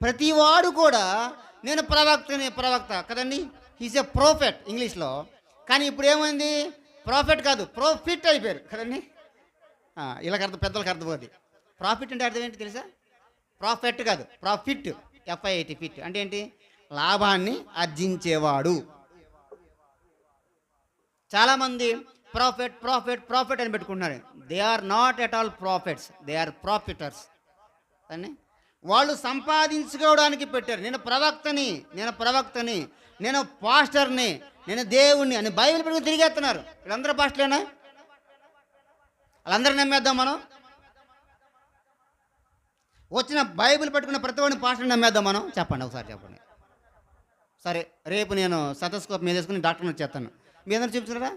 ప్రతివాడు కూడా నేను ప్రవక్త కదండి. హీస్ ఎ ప్రోఫెట్ ఇంగ్లీష్లో. కానీ ఇప్పుడు ఏమైంది, ప్రాఫిట్ కాదు ప్రోఫిట్ అయిపోయారు కదండి. వీళ్ళకి అర్థం, పెద్దలకు అర్థమవుతుంది. ప్రాఫిట్ అంటే అర్థం ఏంటి తెలుసా? ప్రాఫిట్ కాదు, ప్రాఫిట్, FIT ఫిట్ అంటే ఏంటి? లాభాన్ని ఆర్జించేవాడు. చాలామంది ప్రాఫిట్ ప్రాఫిట్ ప్రాఫిట్ అని పెట్టుకుంటున్నారు. They are not at all profits, they are profiteers అని. వాళ్ళు సంపాదించుకోవడానికి పెట్టారు. నేను ప్రవక్తని, నేను పాస్టర్ని, నేను దేవుణ్ణి అని బైబిల్ పెట్టుకుని తిరిగేస్తున్నారు. వీళ్ళందరూ పాస్టర్లేనా? వాళ్ళందరూ నమ్మేద్దాం మనం? వచ్చిన బైబిల్ పట్టుకున్న ప్రతి వాడిని పాస్టర్ని నమ్మేద్దాం మనం? చెప్పండి, ఒకసారి చెప్పండి. సరే, రేపు నేను సతస్కోప్ మీద వేసుకుని డాక్టర్ని వచ్చేస్తాను. మీ అందరూ చూపించారా?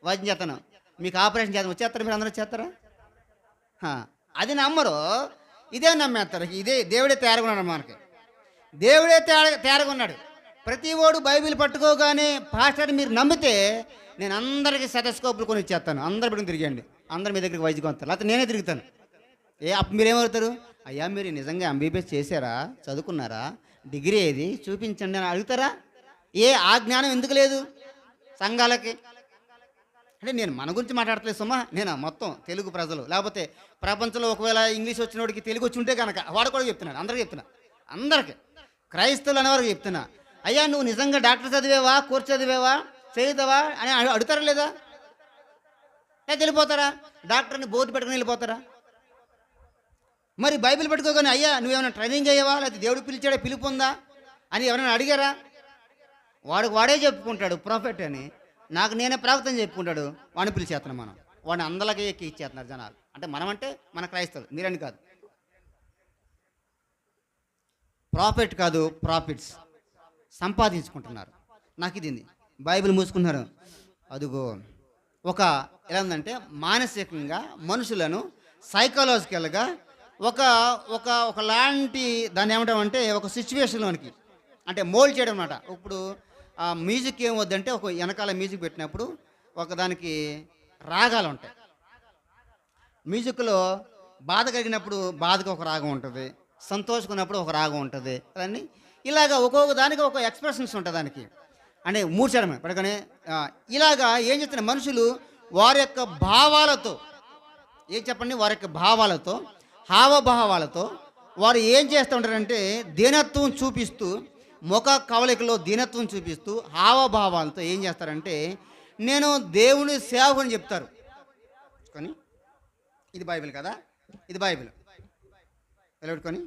వైద్యం చేస్తాను, మీకు ఆపరేషన్ చేస్తాను, వచ్చేస్తారు. మీరు అందరూ వచ్చేస్తారా? అది నమ్మరు, ఇదే నమ్మేస్తారు. ఇదే దేవుడే తేరగొన్నాడు మనకి. దేవుడే తేరగొన్నాడు. ప్రతి ఓడు బైబిల్ పట్టుకోగానే పాస్టర్ మీరు నమ్మితే నేను అందరికీ సెటస్కోప్లు కొని ఇచ్చేస్తాను. అందరు పెట్టుకుని తిరిగండి, అందరు మీ దగ్గరికి వైద్యం వస్తారు, లేకపోతే నేనే తిరుగుతాను. అప్పుడు మీరేమవుతారు? అయ్యా మీరు నిజంగా MBBS చేశారా, చదువుకున్నారా, డిగ్రీ ఏది చూపించండి అని అడుగుతారా? ఆ జ్ఞానం ఎందుకు లేదు సంఘాలకి? అంటే నేను మన గురించి మాట్లాడట్లేదు సుమా, నేను మొత్తం తెలుగు ప్రజలు, లేకపోతే ప్రపంచంలో ఒకవేళ ఇంగ్లీష్ వచ్చినోడికి తెలుగు వచ్చి ఉంటే కనుక వాడు కూడా చెప్తున్నాను, అందరికీ చెప్తున్నా, అందరికీ క్రైస్తవులు అనేవారికి చెప్తున్నా. అయ్యా నువ్వు నిజంగా డాక్టర్ చదివేవా, కోర్స్ చదివేవా, చదువుతావా అని అడుగుతారా లేదా? లేదా వెళ్ళిపోతారా? డాక్టర్ని బోర్డు పెట్టుకుని వెళ్ళిపోతారా? మరి బైబిల్ పెట్టుకోగానే అయ్యా నువ్వేమైనా ట్రైనింగ్ అయ్యావా, లేకపోతే దేవుడు పిలిచాడా, పిలుపు ఉందా అని ఎవరైనా అడిగారా? వాడే చెప్పుకుంటాడు ప్రాఫిట్ అని, నాకు నేనే ప్రవక్తని చెప్పుకుంటాడు, వాడిని పిలిచేస్తున్నాం మనం. వాడిని అందరికీ ఎక్కి ఇచ్చేస్తున్నారు జనాలు. అంటే మనం అంటే మన క్రైస్తవులు, మీరని కాదు. ప్రాఫిట్ కాదు, ప్రాఫిట్స్ సంపాదించుకుంటున్నారు. నాకు ఇది బైబిల్ మూసుకుంటున్నారు. అదిగో ఎలా ఉందంటే మానసికంగా మనుషులను సైకలాజికల్గా ఒకలాంటి దాన్ని ఏమంటామంటే ఒక సిచ్యువేషన్లోనికి అంటే మోల్డ్ చేయడం అన్నమాట. ఇప్పుడు మ్యూజిక్ ఏం వద్దంటే ఒక వెనకాల మ్యూజిక్ పెట్టినప్పుడు దానికి రాగాలు ఉంటాయి. మ్యూజిక్లో బాధ కలిగినప్పుడు బాధకు ఒక రాగం ఉంటుంది, సంతోషకున్నప్పుడు ఒక రాగం ఉంటుంది, అదన్నీ ఇలాగా ఒక్కొక్క దానికి ఒక ఎక్స్ప్రెషన్స్ ఉంటుంది దానికి. అంటే మూడ్చడమే పడకనే ఇలాగా ఏం చేస్తున్న మనుషులు వారి యొక్క భావాలతో వారి యొక్క భావాలతో, హావభావాలతో వారు ఏం చేస్తూ ఉంటారంటే దీనత్వం చూపిస్తూ, ముఖ కవలికలో దీనత్వం చూపిస్తూ, హావభావాలతో ఏం చేస్తారంటే నేను దేవుని సేవకుని చెప్తారు. కానీ ఇది బైబిల్ కదా, ఇది బైబిల్ పెట్టుకొని